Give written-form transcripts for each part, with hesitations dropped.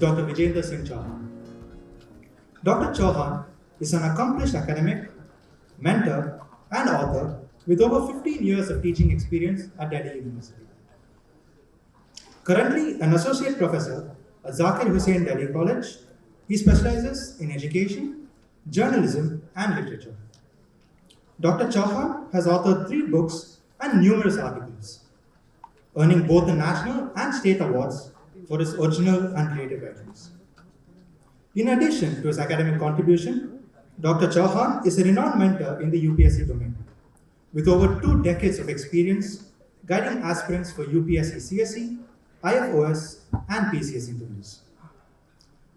Dr. Vijender Singh Chauhan. Dr. Chauhan is an accomplished academic, mentor, and author with over 15 years of teaching experience at Delhi University. Currently an associate professor at Zakir Husain Delhi College, he specializes in education, journalism, and literature. Dr. Chauhan has authored 3 books and numerous articles, earning both the national and state awards for his original and creative writings. In addition to his academic contribution, Dr. Chauhan is a renowned mentor in the UPSC domain, with over 2 decades of experience guiding aspirants for UPSC CSE, IFOS, and PCS interviews.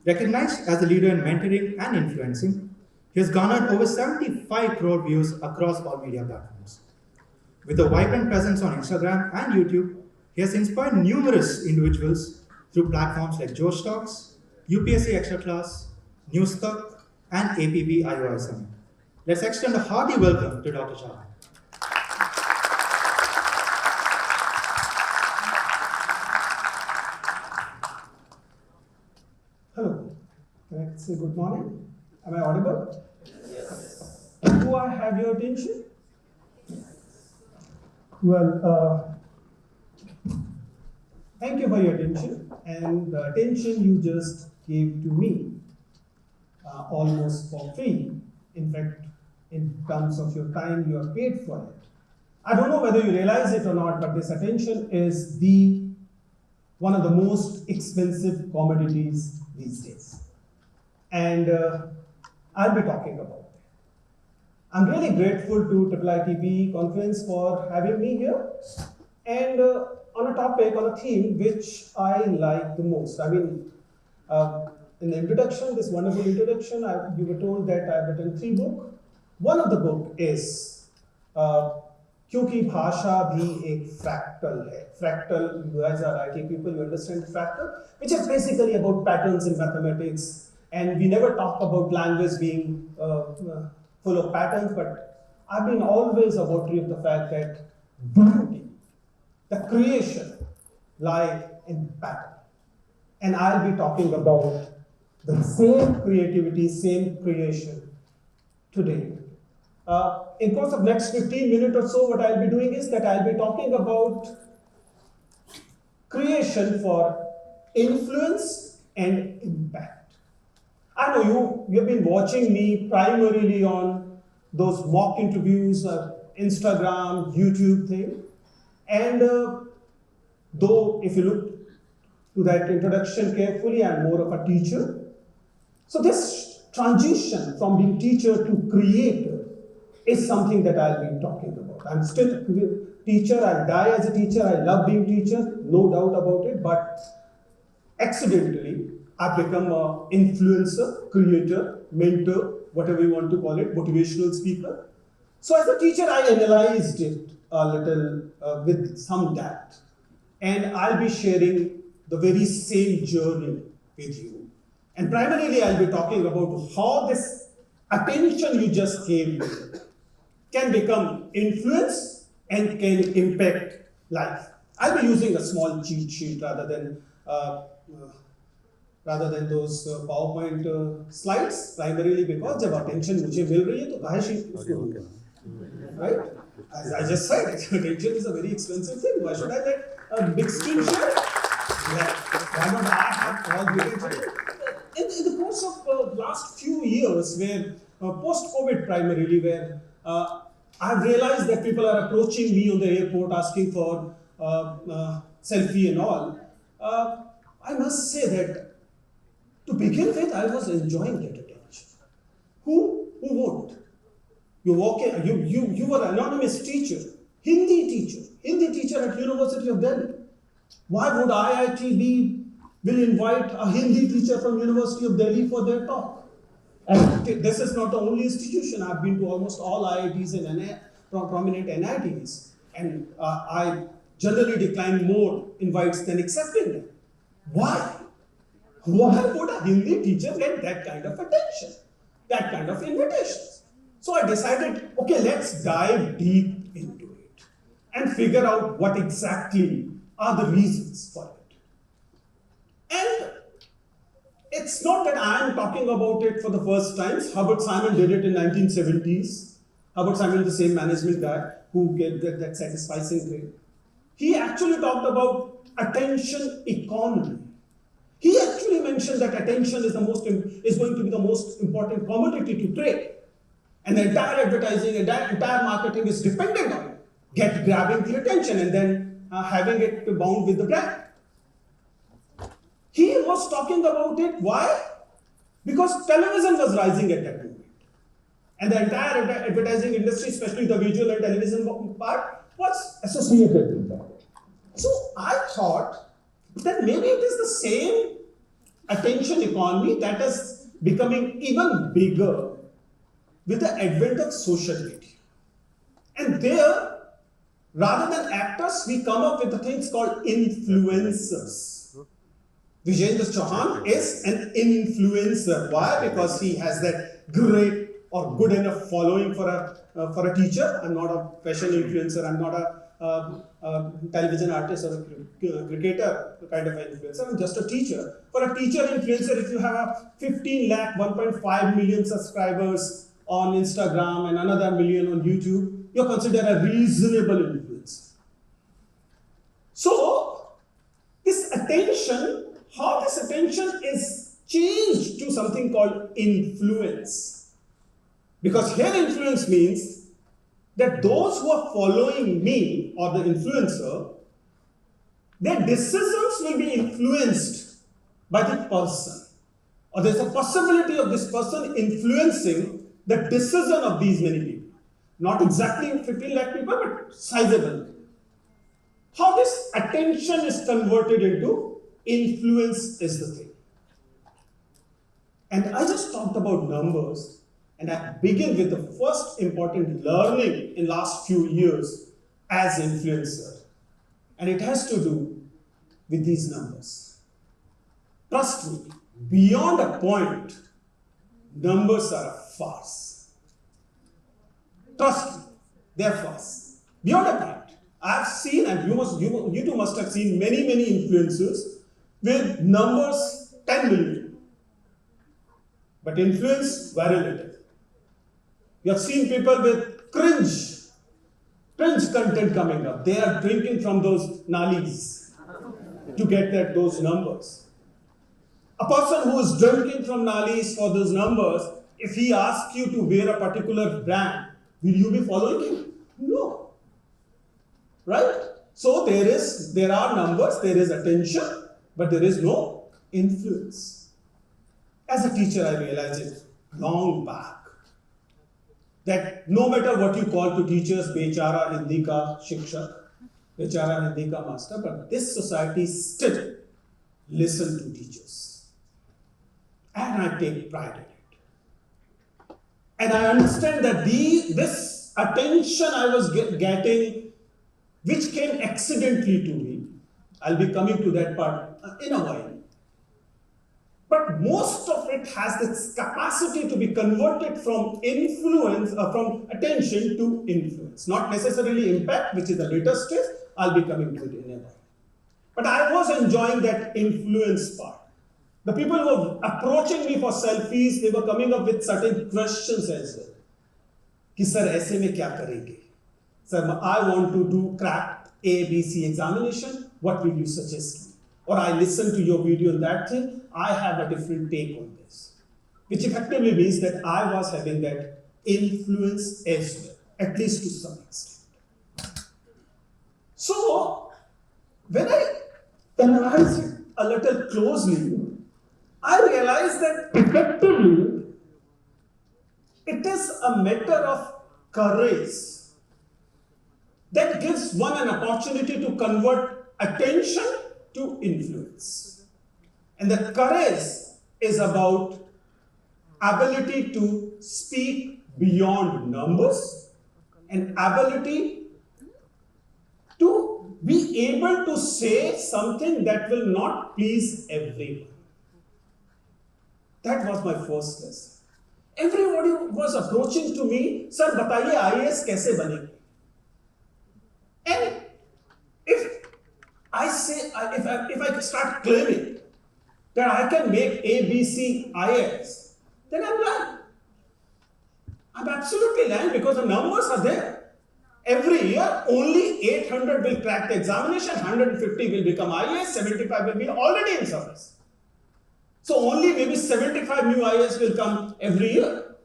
Recognized as a leader in mentoring and influencing, he has garnered over 75 crore views across all media platforms. With a vibrant presence on Instagram and YouTube, he has inspired numerous individuals through platforms like Josh Talks, UPSC Extra Class, Newstalk, and APB IOI Summit. Let's extend a hearty welcome to Dr. Chauhan. Hello, can I say good morning? Am I audible? Yes. Do I have your attention? Well, thank you for your attention and the attention you just gave to me almost for free. In fact, in terms of your time, you are paid for it. I don't know whether you realize it or not, but this attention is one of the most expensive commodities these days. And I'll be talking about it. I'm really grateful to IIIT Confluence for having me here. And on a topic, on a theme which I like the most. I mean, in the introduction, this wonderful introduction, you were told that I've written 3 books. One of the book is क्योंकि भाषा भी एक fractal है. Fractal, you guys are IT people, you understand fractal, which is basically about patterns in mathematics. And we never talk about language being full of patterns, but I've been always a votary of the fact that beauty, the creation, lie in pattern. And I'll be talking about the same creativity, same creation today. In course of next 15 minutes or so, what I'll be doing is that I'll be talking about creation for influence and impact. I know you've been watching me primarily on those mock interviews, Instagram, YouTube thing. And though if you look to that introduction carefully, I'm more of a teacher. So this transition from being teacher to creator is something that I'll be talking about. I'm still a teacher, I'll die as a teacher, I love being teacher, no doubt about it, but accidentally, I've become an influencer, creator, mentor, whatever you want to call it, motivational speaker. So as a teacher, I analyzed it a little with some depth. And I'll be sharing the very same journey with you. And primarily, I'll be talking about how this attention you just gave me can become influence and can impact life. I'll be using a small cheat sheet rather than those PowerPoint slides, primarily because जब attention मुझे मिल रही है तो काहे sheet उसको दूंगा, right? As I just said, attention is a very expensive thing. Why should I let a big screen share? Why don't I have all the attention? In the course of last few years, where post-COVID primarily, where I've realized that people are approaching me on the airport asking for selfie and all. I must say that to begin with, I was enjoying that attention. Who won't? You walk in, you were an anonymous teacher, Hindi teacher at University of Delhi. Why would IIT will invite a Hindi teacher from University of Delhi for their talk? And this is not the only institution. I've been to almost all IITs and prominent NITs, and I generally decline more invites than accepting them. Why? Why would a Hindi teacher get that kind of attention, that kind of invitations? So I decided, okay, let's dive deep into it and figure out what exactly are the reasons for it. And it's not that I am talking about it for the first time. Herbert Simon did it in 1970s. Herbert Simon is the same management guy who gave that satisficing grade. He actually talked about attention economy. He actually mentioned that attention is going to be the most important commodity to trade. And the entire advertising, entire marketing is dependent on it. Grabbing the attention and then having it bound with the brand. He was talking about it. Why? Because television was rising at that moment. And the entire advertising industry, especially the visual and television part, was associated with that. So I thought that maybe it is the same attention economy that is becoming even bigger with the advent of social media. And there, rather than actors, we come up with the things called influencers. Vijender Chauhan is an influencer. Why? Because he has that great or good enough following for a teacher. I'm not a fashion influencer. I'm not a television artist or a cricketer kind of influencer. I'm just a teacher. For a teacher influencer, if you have a 15 lakh, 1.5 million subscribers on Instagram and another million on YouTube, you're considered a reasonable influencer. So, this attention, how this attention is changed to something called influence. Because here influence means that those who are following me or the influencer, their decisions will be influenced by the person. Or there's a possibility of this person influencing the decision of these many people. Not exactly 15 lakh people, but sizable. How this attention is converted into influence is the thing. And I just talked about numbers, and I begin with the first important learning in last few years as influencer. And it has to do with these numbers. Trust me, beyond a point, numbers are a farce. Trust me, they're farce. Beyond a point. I've seen, and you too must have seen many influencers with numbers 10 million. But influence, very little. You have seen people with cringe content coming up. They are drinking from those nalis to get those numbers. A person who is drinking from nalis for those numbers, if he asks you to wear a particular brand, will you be following him? No. Right? So there are numbers, there is attention, but there is no influence. As a teacher, I realized it long back that no matter what you call to teachers, bechara Hindi ka shikshak, bechara Hindi ka master, but this society still listen to teachers. And I take pride in it. And I understand that this attention I was getting, which came accidentally to me, I'll be coming to that part in a while. But most of it has this capacity to be converted from influence, from attention to influence. Not necessarily impact, which is the later stage. I'll be coming to it in a while. But I was enjoying that influence part. The people who were approaching me for selfies, they were coming up with certain questions as well. Ki sir, aise mein kya karenge? Sir, I want to crack A, B, C examination. What will you suggest me? Or I listen to your video on that thing. I have a different take on this. Which effectively means that I was having that influence as well, at least to some extent. So, when I analyze it a little closely, I realize that effectively, it is a matter of courage that gives one an opportunity to convert attention to influence. And the courage is about ability to speak beyond numbers and ability to be able to say something that will not please everyone. That was my first lesson. Everybody was approaching to me, sir, bataiye IAS kaise banenge? And if I start claiming that I can make ABC IAS, then I'm lying. I'm absolutely lying because the numbers are there. Every year, only 800 will crack the examination, 150 will become IAS, 75 will be already in service. So only maybe 75 new IAS will come every year.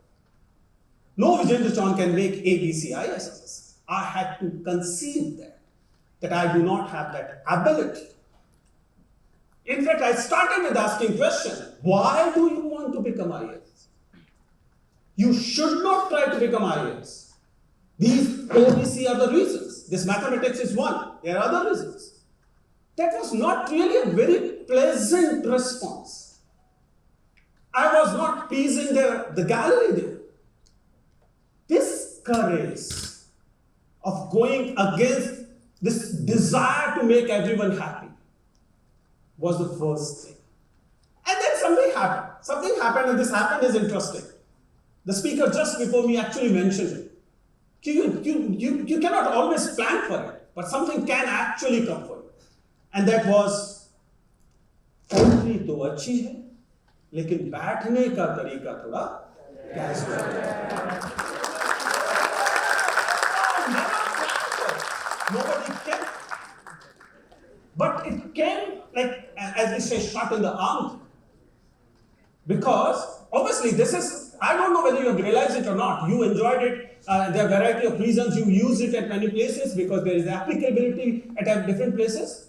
No Vijender Chauhan can make ABC IAS. I had to concede that I do not have that ability. In fact, I started with asking question, why do you want to become IAS? You should not try to become IAS. These ABC are the reasons. This mathematics is one. There are other reasons. That was not really a very pleasant response. I was not pleasing the gallery there. This courage of going against this desire to make everyone happy was the first thing. And then something happened. Something happened, and this happened is interesting. The speaker just before me actually mentioned it. You cannot always plan for it, but something can actually come for you. And that was, poetry तो अच्छी है, लेकिन बैठने का तरीका थोड़ा casual है. Nobody can. But it came, like, as we say, shot in the arm. Because, obviously, this is, I don't know whether you have realized it or not. You enjoyed it. There are a variety of reasons. You use it at many places because there is applicability at different places.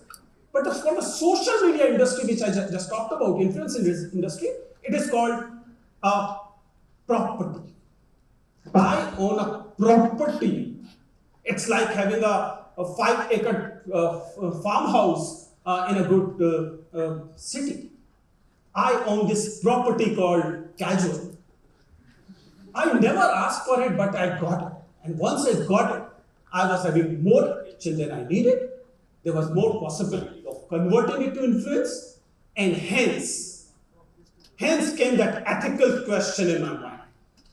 But for the social media industry, which I just talked about, influence in this industry, it is called property. I own a property. It's like having a 5-acre farmhouse in a good city. I own this property called casual. I never asked for it, but I got it. And once I got it, I was having more attention than I needed. There was more possibility of converting it to influence, and hence came that ethical question in my mind.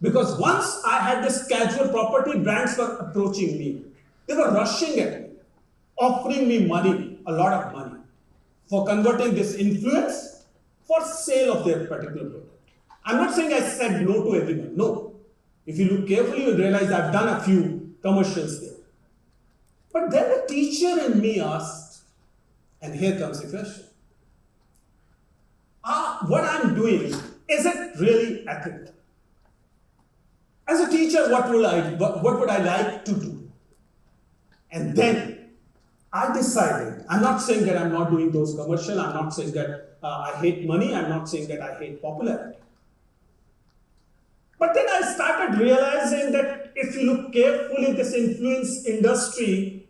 Because once I had this casual property, brands were approaching me. They were rushing at me, offering me money, a lot of money, for converting this influence for sale of their particular product. I'm not saying I said no to everyone, no. If you look carefully, you'll realize I've done a few commercials there. But then the teacher in me asked, and here comes the question. What I'm doing, is it really ethical? As a teacher, what would I like to do? And then I decided, I'm not saying that I'm not doing those commercials, I'm not saying that I hate money, I'm not saying that I hate popularity. But then I started realizing that if you look carefully, this influence industry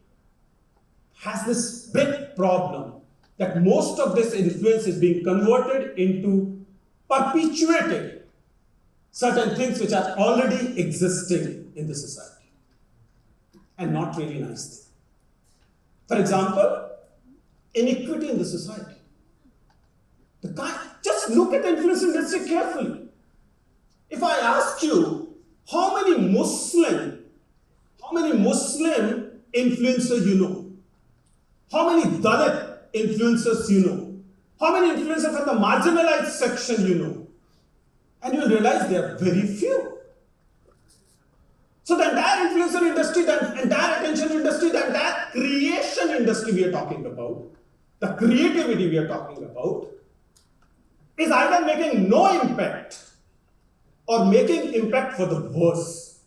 has this big problem that most of this influence is being converted into perpetuating certain things which are already existing in the society and not really nice. For example, inequity in the society. Just look at the influence industry carefully. If I ask you how many Muslim influencers you know, how many Dalit influencers you know, how many influencers from the marginalized section you know, and you'll realize there are very few. So the entire influencer industry, the entire attention industry, the entire creation industry we are talking about, the creativity we are talking about, is either making no impact or making impact for the worse.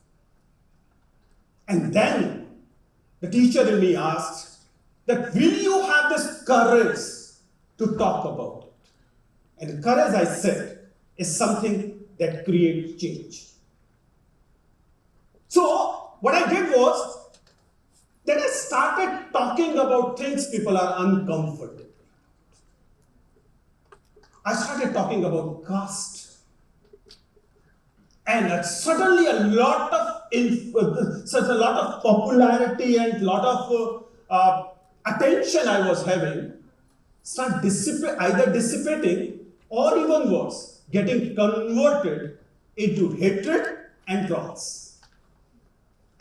And then the teacher in me asked that, will you have this courage to talk about it? And the courage, I said, is something that creates change. So what I did was that I started talking about things people are uncomfortable. I started talking about caste. And suddenly a lot of popularity and a lot of attention I was having started either dissipating or even worse, getting converted into hatred and trolls.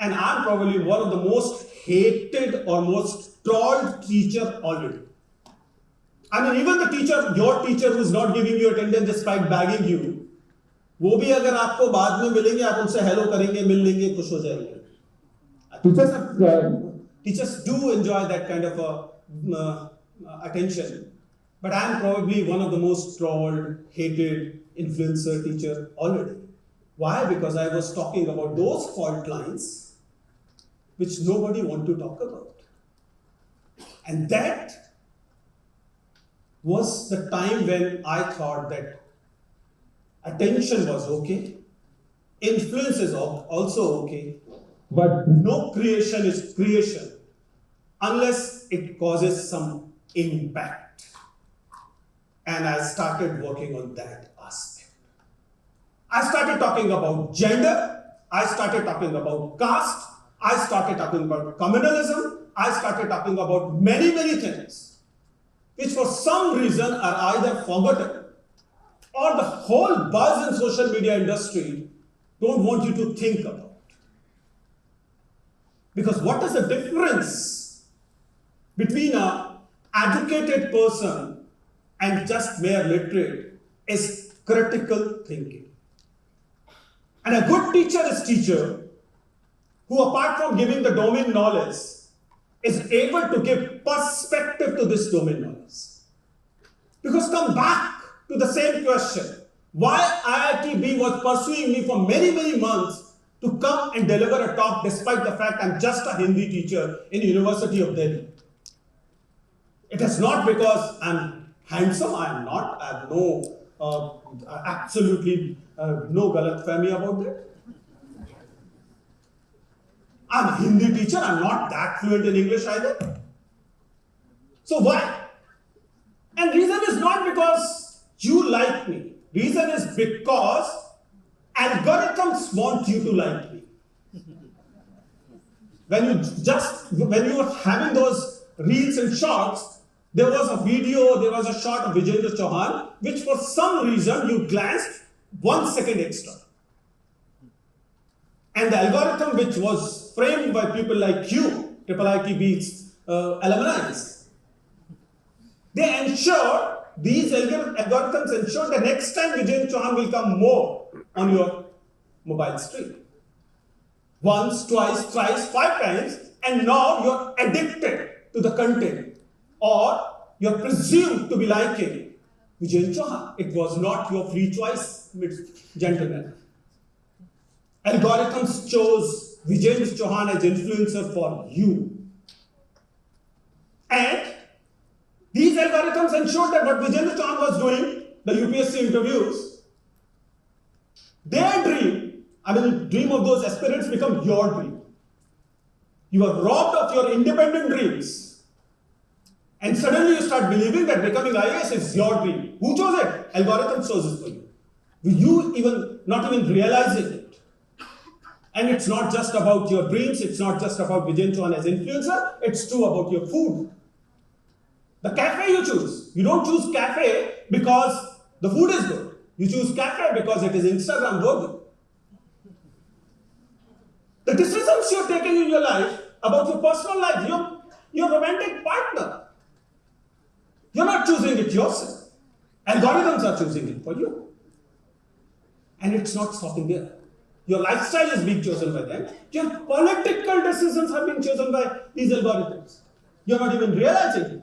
And I'm probably one of the most hated or most trolled teacher already. I mean, even the teacher, your teacher who is not giving you attendance despite bagging you, वो भी अगर आपको बाद में मिलेंगे, आप उनसे hello करेंगे, मिल लेंगे, खुश हो जाएंगे. Teachers do enjoy that kind of attention. But I am probably one of the most trolled, hated influencer teacher already. Why? Because I was talking about those fault lines which nobody want to talk about. And that was the time when I thought that attention was okay, influence is also okay, but no creation is creation unless it causes some impact. And I started working on that aspect. I started talking about gender, I started talking about caste, I started talking about communalism, I started talking about many, many things, which for some reason are either forgotten or the whole buzz in social media industry don't want you to think about. Because what is the difference between an educated person and just mere literate is critical thinking. And a good teacher is teacher who, apart from giving the domain knowledge, is able to give perspective to this domain knowledge. Because come back to the same question, why IIT-B was pursuing me for many, many months to come and deliver a talk despite the fact I'm just a Hindi teacher in University of Delhi. It is not because I'm handsome, I am not, I have no, absolutely no galat fahmi about that. I'm a Hindi teacher, I'm not that fluent in English either. So why? And reason is not because you like me. Reason is because algorithms want you to like me. When you were having those reels and shorts, there was a video, there was a shot of Vijender Chauhan, which for some reason you glanced 1 second extra. And the algorithm which was framed by people like you, IIIT-B's alumni, they ensure, these algorithms ensure the next time Vijender Chauhan will come more on your mobile screen. Once, twice, thrice, 5 times, and now you're addicted to the content, or you're presumed to be liking Vijender Chauhan. It was not your free choice, gentlemen. Algorithms chose Vijender Chauhan as influencer for you. And these algorithms ensured that what Vijender Chauhan was doing, the UPSC interviews, their dream, dream of those aspirants become your dream. You are robbed of your independent dreams. And suddenly you start believing that becoming IAS is your dream. Who chose it? Algorithm chose it for you. You not even realizing it. And it's not just about your dreams, it's not just about Vijender Chauhan as influencer, it's too about your food. The cafe you choose. You don't choose cafe because the food is good. You choose cafe because it is Instagram worthy. The decisions you're taking in your life about your personal life, your romantic partner, you're not choosing it yourself. Algorithms are choosing it for you. And it's not stopping there. Your lifestyle is being chosen by them. Your political decisions are being chosen by these algorithms. You're not even realizing it.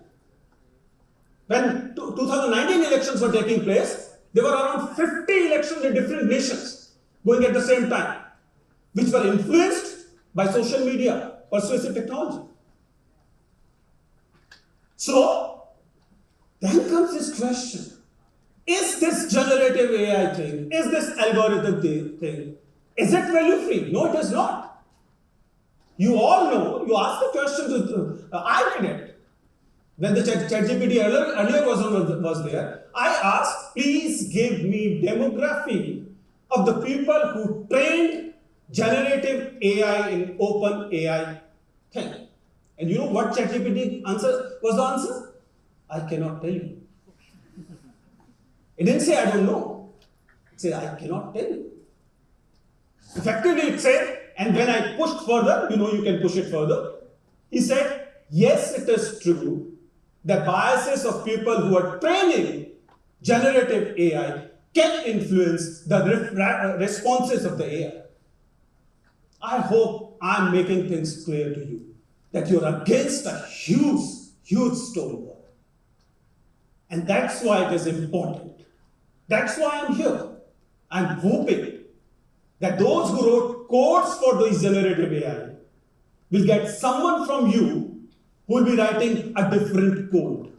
When 2019 elections were taking place, there were around 50 elections in different nations going at the same time, which were influenced by social media, persuasive technology. So, then comes this question. Is this generative AI thing, is this algorithm thing, is it value free? No, it is not. You all know, you asked the question to, I did it. When the ChatGPT earlier was there, I asked, please give me demography of the people who trained generative AI in open AI thing. And you know what ChatGPT answer was the answer? I cannot tell you. It didn't say I don't know. It said I cannot tell you. Effectively it said, and when I pushed further, you can push it further. He said, yes, it is true the biases of people who are training generative AI can influence the responses of the AI. I hope I'm making things clear to you that you're against a huge, huge stone wall. And that's why it is important. That's why I'm here. I'm hoping that those who wrote codes for these generative AI will get someone from you who will be writing a different code,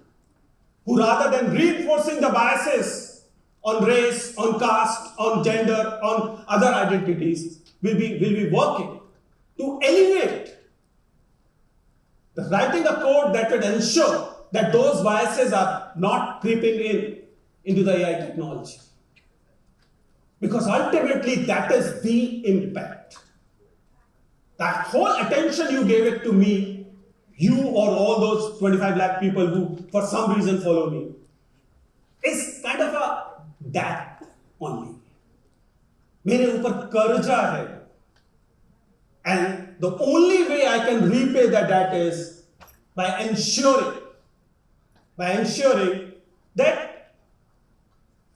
who rather than reinforcing the biases on race, on caste, on gender, on other identities, will be working to elevate the writing a code that would ensure that those biases are not creeping into the AI technology. Because ultimately that is the impact. That whole attention you gave it to me, you or all those 25 lakh people who for some reason follow me, is kind of a that only. मेरे ऊपर कर्जा है. And the only way I can repay that debt is by ensuring that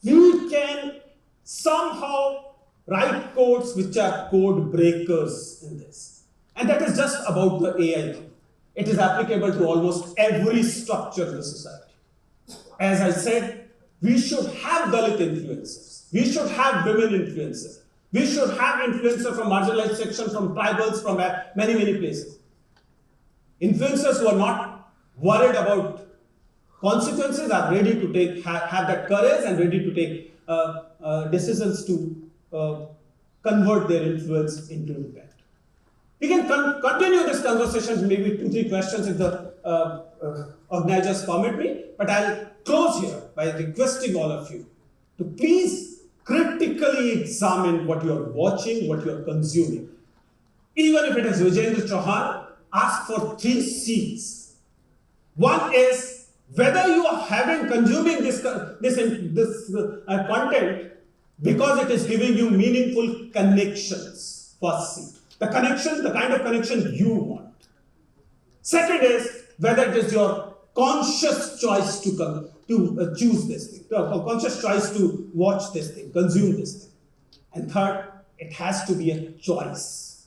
we can somehow write codes which are code breakers in this. And that is just about the AI thing. It is applicable to almost every structure in the society. As I said, we should have Dalit influencers. We should have women influencers. We should have influencers from marginalized sections, from tribals, from many, many places. Influencers who are not worried about consequences are ready to have that courage and ready to take decisions to convert their influence into impact. We can continue this conversation, maybe 2-3 questions if the organizers permit me, but I'll close here by requesting all of you to please critically examine what you are watching, what you are consuming. Even if it is Vijender Chauhan, ask for 3 C's. One is whether you are consuming this content because it is giving you meaningful connections. First C. The kind of connection you want. Second is whether it is your conscious choice to choose this thing, a conscious choice to watch this thing, consume this thing. And third, it has to be a choice.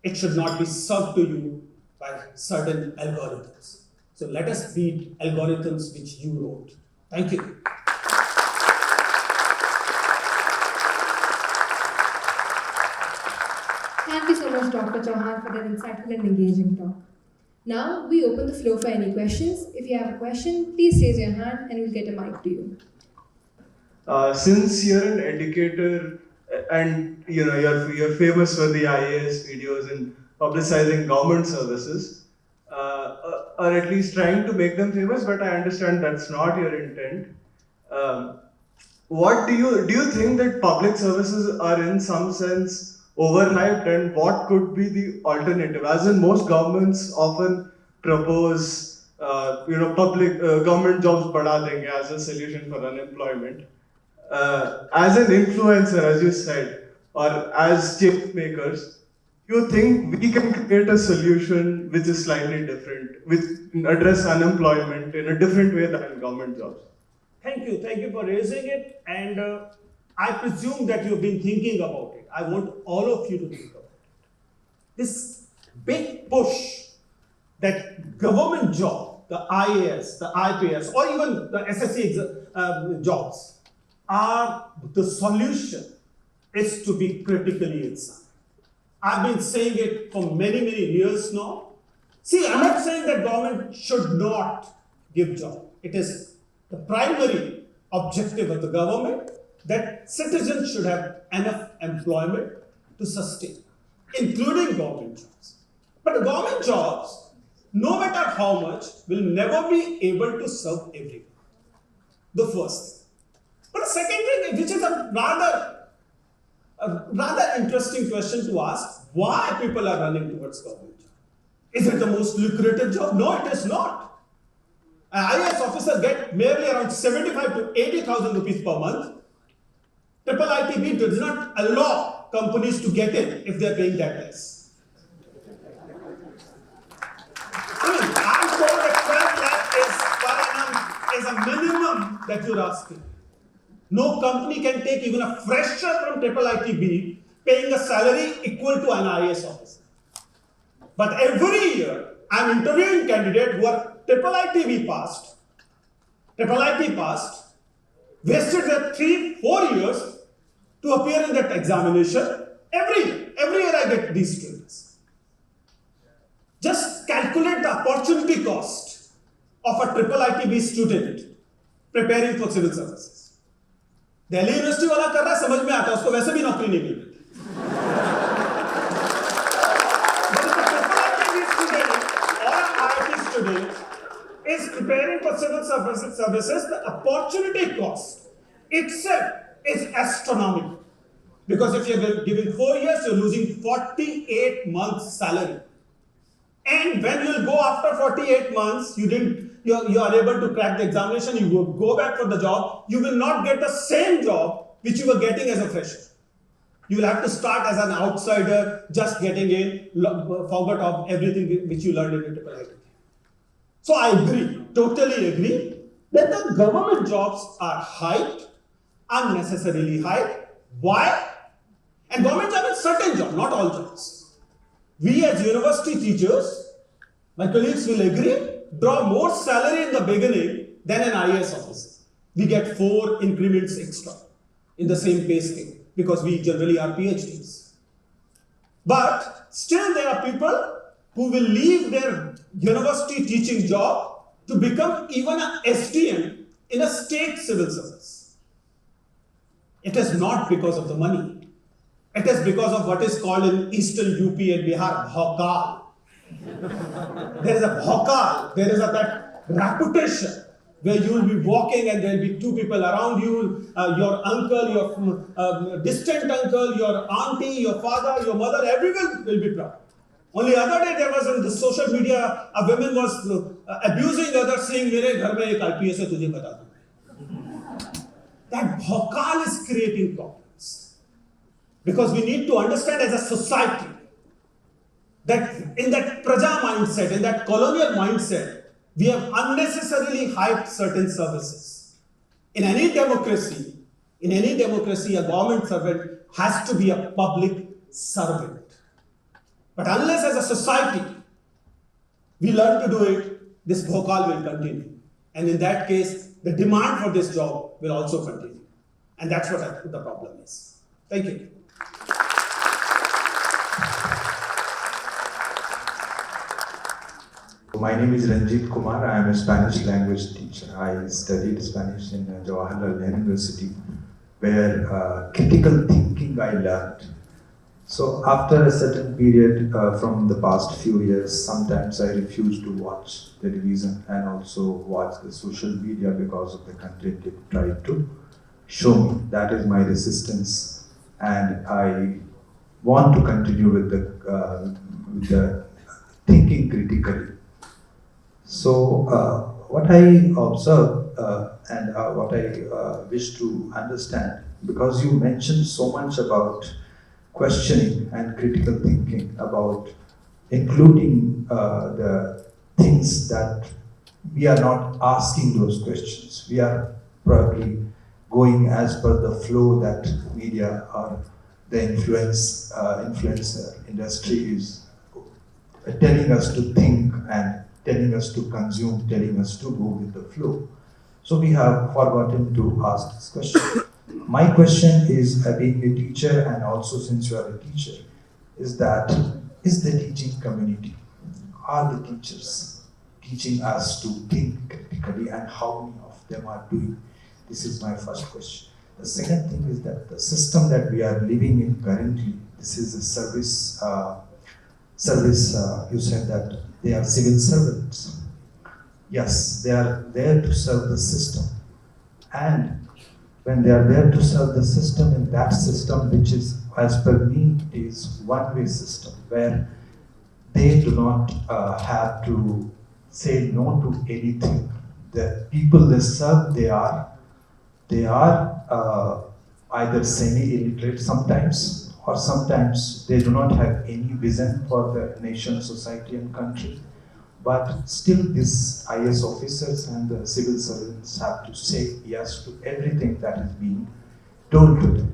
It should not be served to you by certain algorithms. So let us beat algorithms which you wrote. Thank you. Thank you so much, Dr. Chauhan, for that insightful and engaging talk. Now, we open the floor for any questions. If you have a question, please raise your hand and we'll get a mic to you. Since you're an educator and you're famous for the IAS videos and publicizing government services, or at least trying to make them famous, but I understand that's not your intent. What do you think that public services are in some sense overhyped, and what could be the alternative? As in, most governments often propose, public government jobs बढ़ा देंगे as a solution for unemployment. As an influencer, as you said, or as change makers, you think we can create a solution which is slightly different, which address unemployment in a different way than government jobs? Thank you for raising it, and I presume that you've been thinking about it. I want all of you to think about it. This big push that government job, the IAS, the IPS, or even the SSC jobs are the solution is to be critically examined. I've been saying it for many, many years now. See, I'm not saying that government should not give job. It is the primary objective of the government that citizens should have enough employment to sustain, including government jobs. But the government jobs, no matter how much, will never be able to serve everyone. The first thing. But the second thing, which is a rather interesting question to ask, why people are running towards government job? Is it the most lucrative job? No, it is not. An IAS officer gets merely around 75 to 80,000 rupees per month. IIIT-B does not allow companies to get in if they are paying that less. I mean, I'm told that 12 lakh is per that you're asking. No company can take even a fresher from IIIT-B paying a salary equal to an IAS officer. But every year, I'm interviewing candidates who are IIIT-B passed, wasted their 3-4 years to appear in that examination. Every year I get these students. Just calculate the opportunity cost of a IIIT-B student preparing for civil services. Delhi university वाला कर रहा है, समझ में आता है, उसको वैसे भी नौकरी नहीं मिल रही। IIT student is preparing for civil services, the opportunity cost itself is astronomical. Because if you're giving 4 years, you're losing 48 months salary. And when you'll go after 48 months, you are able to crack the examination, you go back for the job, you will not get the same job which you were getting as a fresher. You will have to start as an outsider, just getting in, forget of everything which you learned in IIIT. So I agree, totally agree, that the government jobs are hyped, unnecessarily hyped. Why? And government jobs are certain jobs, not all jobs. We as university teachers, my colleagues will agree, draw more salary in the beginning than an IAS officer. We get 4 increments extra in the same pay scale because we generally are PhDs. But still there are people who will leave their university teaching job to become even an SDM in a state civil service. It is not because of the money. It is because of what is called in Eastern UP and Bihar, bhaukal. There is a bhaukal, there is that reputation where you will be walking and there will be 2 people around you, your uncle, your distant uncle, your auntie, your father, your mother, everyone will be proud. Only other day there was in the social media, a woman was abusing others saying, "Mere ghar mein ek IPS hai, tujhe bata दूं." That bhaukal is creating problems. Because we need to understand as a society that in that praja mindset, in that colonial mindset, we have unnecessarily hyped certain services. In any democracy, a government servant has to be a public servant. But unless as a society we learn to do it, this bhokal will continue. And in that case, the demand for this job will also continue. And that's what the problem is. Thank you. My name is Ranjit Kumar. I am a Spanish language teacher. I studied Spanish in Jawaharlal Nehru University, where critical thinking I learned. So after a certain period from the past few years, sometimes I refuse to watch television and also watch the social media because of the content they try to show me. That is my resistance, and I want to continue with the thinking critically. So what I observe and what I wish to understand, because you mentioned so much about questioning and critical thinking, about including the things that we are not asking those questions. We are probably going as per the flow that media or the influencer industry is telling us to think and telling us to consume, telling us to go with the flow. So we have forgotten to ask this question. My question is, being a teacher and also since you are a teacher, is the teaching community, are the teachers teaching us to think critically, and how many of them are doing? This is my first question. The second thing is that the system that we are living in currently, this is a service, you said that they are civil servants. Yes, they are there to serve the system. And when they are there to serve the system, in that system, which is, as per me, is one-way system, where they do not have to say no to anything. The people they serve, they are either semi-illiterate sometimes, or sometimes they do not have any vision for the nation, society and country. But still, these IAS officers and the civil servants have to say yes to everything that is being told to them.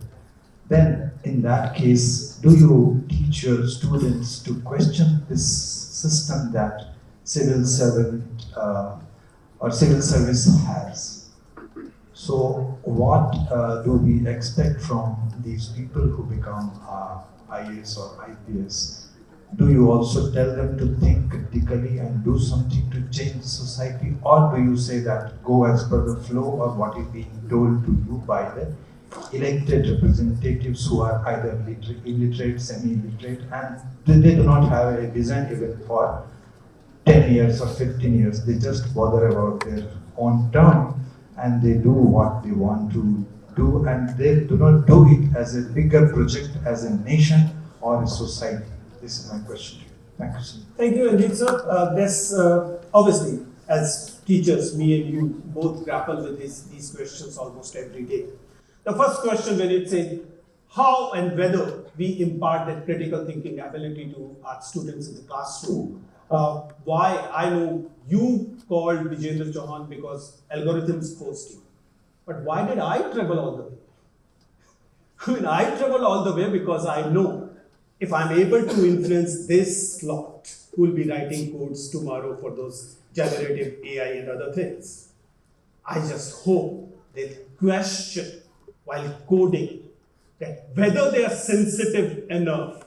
Then, in that case, do you teach your students to question this system that civil servant or civil service has? So, what do we expect from these people who become IAS or IPS? Do you also tell them to think critically and do something to change society, or do you say that go as per the flow or what is being told to you by the elected representatives who are either illiterate, semi-illiterate, and they do not have a vision even for 10 years or 15 years. They just bother about their own term and they do what they want to do, and they do not do it as a bigger project as a nation or a society. This is my question to you. Thank you, sir. Thank you, Ranjit sir. This obviously, as teachers, me and you both grapple with these questions almost every day. The first question, when it says how and whether we impart that critical thinking ability to our students in the classroom. Why I know you called Vijender Chauhan because algorithms forced you. But why did I travel all the way? I mean, I travel all the way because I know if I'm able to influence this lot who will be writing codes tomorrow for those generative AI and other things, I just hope they question while coding that whether they are sensitive enough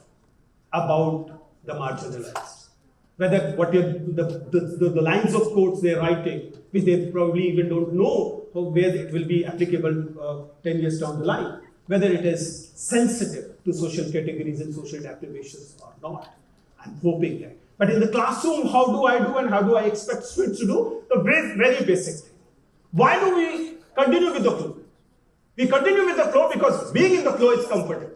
about the marginalized, whether what the lines of codes they're writing, which they probably even don't know where it will be applicable 10 years down the line, whether it is sensitive to social categories and social deprivations or not. I'm hoping that. But in the classroom, how do I do and how do I expect students to do? The very basic thing. Why do we continue with the flow? We continue with the flow because being in the flow is comfortable.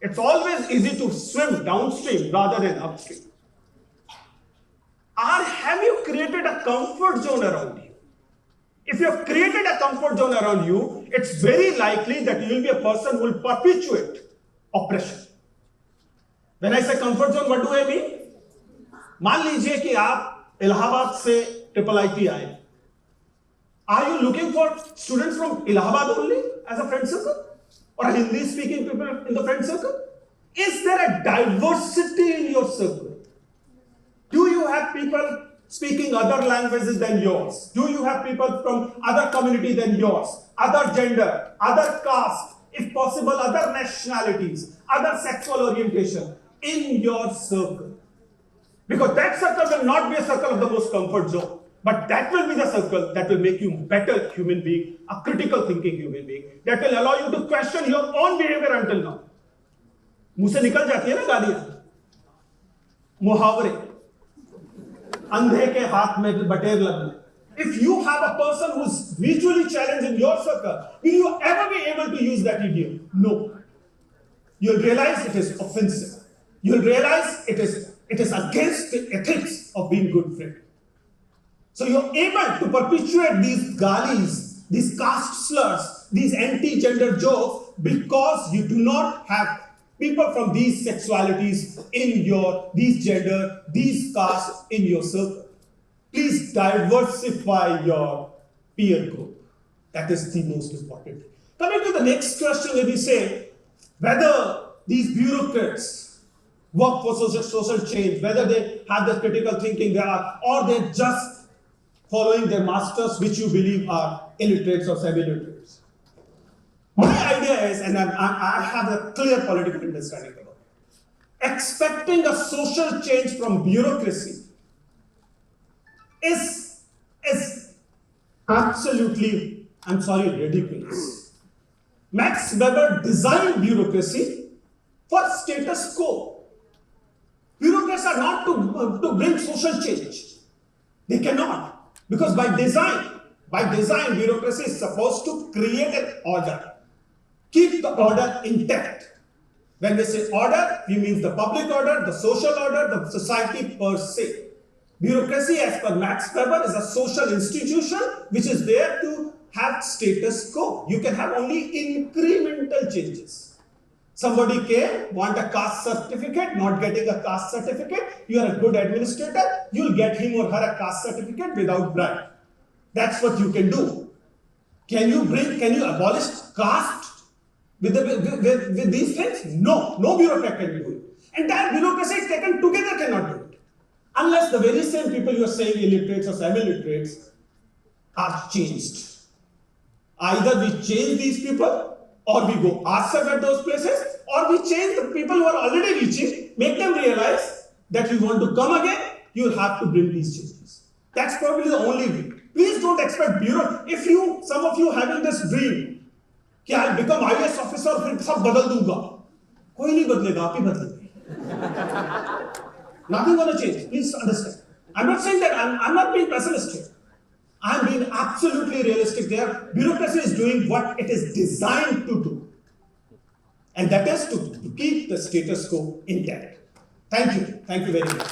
It's always easy to swim downstream rather than upstream. Have you created a comfort zone around you? If you have created a comfort zone around you, it's very likely that you will be a person who will perpetuate oppression. When I say comfort zone, what do I mean? मान लीजिए कि आप इलाहाबाद से IIIT आए. Are you looking for students from Allahabad only as a friend circle? Or Hindi-speaking people in the friend circle? Is there a diversity in your circle? Do you have people speaking other languages than yours? Do you have people from other community than yours? Other gender, other caste, if possible, other nationalities, other sexual orientation in your circle? Because that circle will not be a circle of the most comfort zone. But that will be the circle that will make you a better human being, a critical thinking human being, that will allow you to question your own behavior until now. मुंह से निकल जाती है ना गालियां, मुहावरे, अंधे के हाथ में बटेर लगना. If you have a person who's visually challenged in your circle, will you ever be able to use that idiom? No. You'll realize it is offensive. You'll realize it is against the ethics of being good friend. So you're able to perpetuate these galis, these caste slurs, these anti-gender jokes because you do not have people from these sexualities in these gender, these castes in your circle. Please diversify your peer group. That is the most important thing. Coming to the next question, when we say whether these bureaucrats work for social change, whether they have the critical thinking they are, or they're just following their masters, which you believe are illiterates or semi-illiterates. My idea is, and I have a clear political understanding about it, expecting a social change from bureaucracy is absolutely, I'm sorry, ridiculous. Max Weber designed bureaucracy for status quo. Bureaucrats are not to bring social change. They cannot. Because by design, bureaucracy is supposed to create an order. Keep the order intact. When we say order, we mean the public order, the social order, the society per se. Bureaucracy, as per Max Weber, is a social institution which is there to have status quo. You can have only incremental changes. Somebody came, want a caste certificate, not getting a caste certificate, you are a good administrator, you'll get him or her a caste certificate without bribe. That's what you can do. Can you abolish caste with these things? No, no bureaucrat can do it. Entire bureaucracy taken together cannot do it. Unless the very same people you are saying illiterates or semi-literates are changed. Either we change these people, or we go ourselves at those places, or we change the people who are already reaching, make them realize that you want to come again, you'll have to bring these changes. That's probably the only way. Please don't expect bureau. If some of you having this dream, कि I'll become IAS officer, फिर सब बदल दूंगा. कोई नहीं बदलेगा, आप ही बदलेंगे. Nothing gonna change. Please understand. I'm not saying that I'm not being pessimistic. I'm being absolutely realistic there. Bureaucracy is doing what it is designed to do. And that is to keep the status quo intact. Thank you. Thank you very much.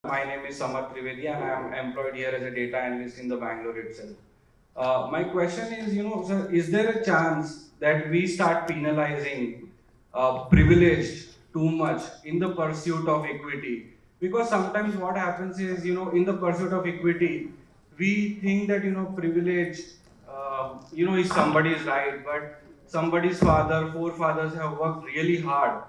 My name is Samar Trivedi and I am employed here as a data analyst in the Bangalore itself. My question is, sir, is there a chance that we start penalizing privileged too much in the pursuit of equity? Because sometimes what happens is, in the pursuit of equity, we think that, privilege, is somebody's right, but somebody's forefathers have worked really hard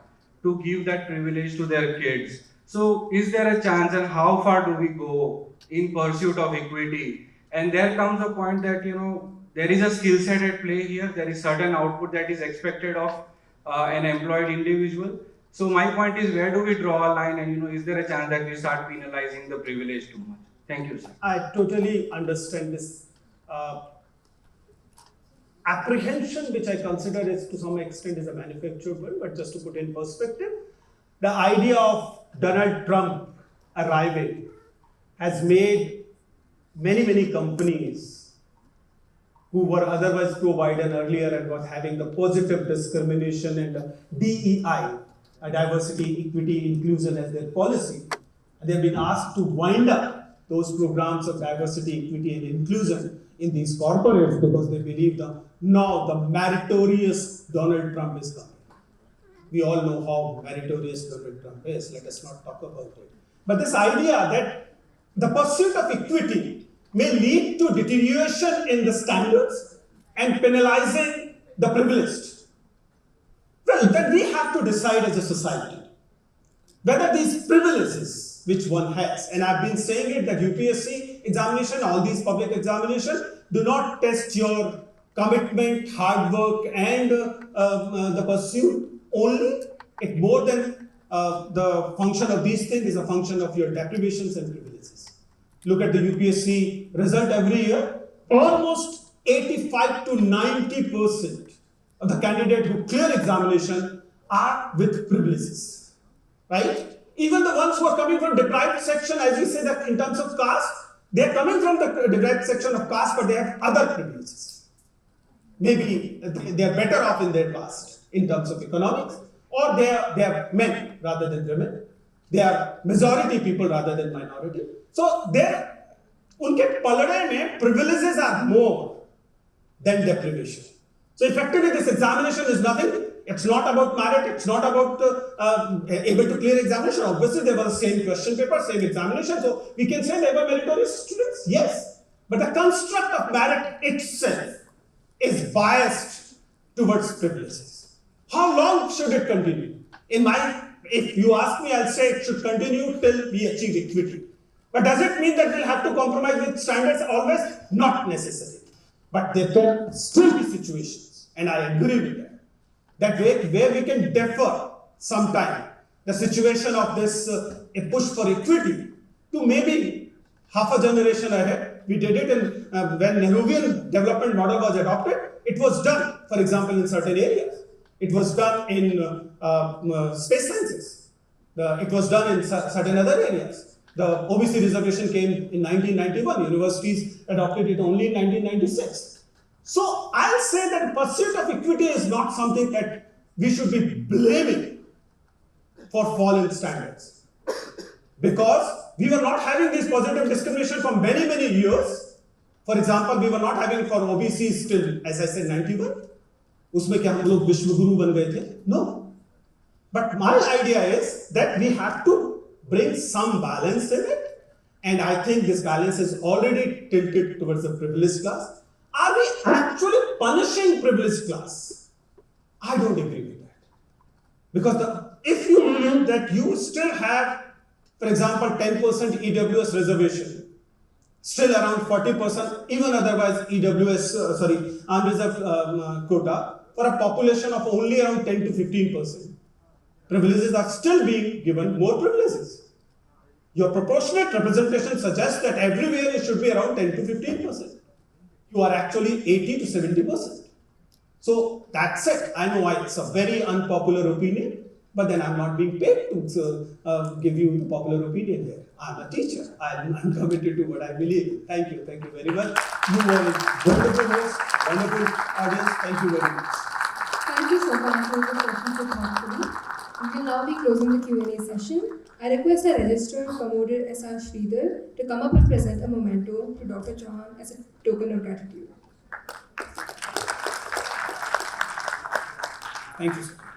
to give that privilege to their kids. So is there a chance, and how far do we go in pursuit of equity? And there comes a point that, there is a skill set at play here, there is certain output that is expected of an employed individual. So my point is, where do we draw a line, and is there a chance that we start penalizing the privilege too much? Thank you, sir. I totally understand this apprehension, which I consider is to some extent is a manufactured one, but just to put in perspective, the idea of Donald Trump arriving has made many companies who were otherwise pro-Biden earlier and was having the positive discrimination and DEI, diversity, equity, inclusion as their policy. And they have been asked to wind up those programs of diversity, equity, and inclusion in these corporates because they believe now the meritorious Donald Trump is coming. We all know how meritorious Donald Trump is. Let us not talk about it. But this idea that the pursuit of equity may lead to deterioration in the standards and penalizing the privileged. Well, then we have to decide as a society whether these privileges which one has, and I've been saying it that UPSC examination, all these public examinations do not test your commitment, hard work, and the pursuit only. It more than the function of these things is a function of your deprivations and privileges. Look at the UPSC result every year. Almost 85 to 90% of the candidates who clear examination are with privileges, right? Even the ones who are coming from deprived section, as we say that in terms of caste, they are coming from the deprived section of caste, but they have other privileges. Maybe they are better off in their caste in terms of economics, or they are men rather than women. They are majority people rather than minority. So unke palade mein privileges are more than deprivation. So effectively this examination is nothing. It's not about merit, it's not about able to clear examination. Obviously there was the same question paper, same examination, so we can say they were meritorious students, yes. But the construct of merit itself is biased towards privileges. How long should it continue? If you ask me, I'll say it should continue till we achieve equity. But does it mean that we'll have to compromise with standards always? Not necessarily. But there can still be situations, and I agree with that where we can defer sometime the situation of this a push for equity to maybe half a generation ahead. We did it when Nehruvian development model was adopted. It was done, for example, in certain areas. It was done in space sciences. It was done in certain other areas. The OBC reservation came in 1991. Universities adopted it only in 1996. So I'll say that pursuit of equity is not something that we should be blaming for fallen standards. Because we were not having this positive discrimination for many years. For example, we were not having for OBCs till, as I said, 91. उसमें क्या हम लोग विश्व गुरु बन गए थे? No. But my idea is that we have to bring some balance in it, and I think this balance is already tilted towards the privileged class. Are we actually punishing privileged class? I don't agree with that. Because if you believe that you still have, for example, 10% EWS reservation, still around 40%, even otherwise EWS, unreserved quota, for a population of only around 10 to 15%. Privileges are still being given more privileges. Your proportionate representation suggests that everywhere it should be around 10 to 15%. You are actually 80 to 70%. So that's it. I know it's a very unpopular opinion, but then I'm not being paid to give you the popular opinion here. I'm a teacher. I'm committed to what I believe. Thank you very much. You were a wonderful host, wonderful audience. Thank you very much. Thank you so much for the questions so thoughtfully. We will now be closing the Q&A session. I request our registrar, Commodore S.R. Sridhar, to come up and present a memento to Dr. Chauhan as a token of gratitude. Thank you, sir.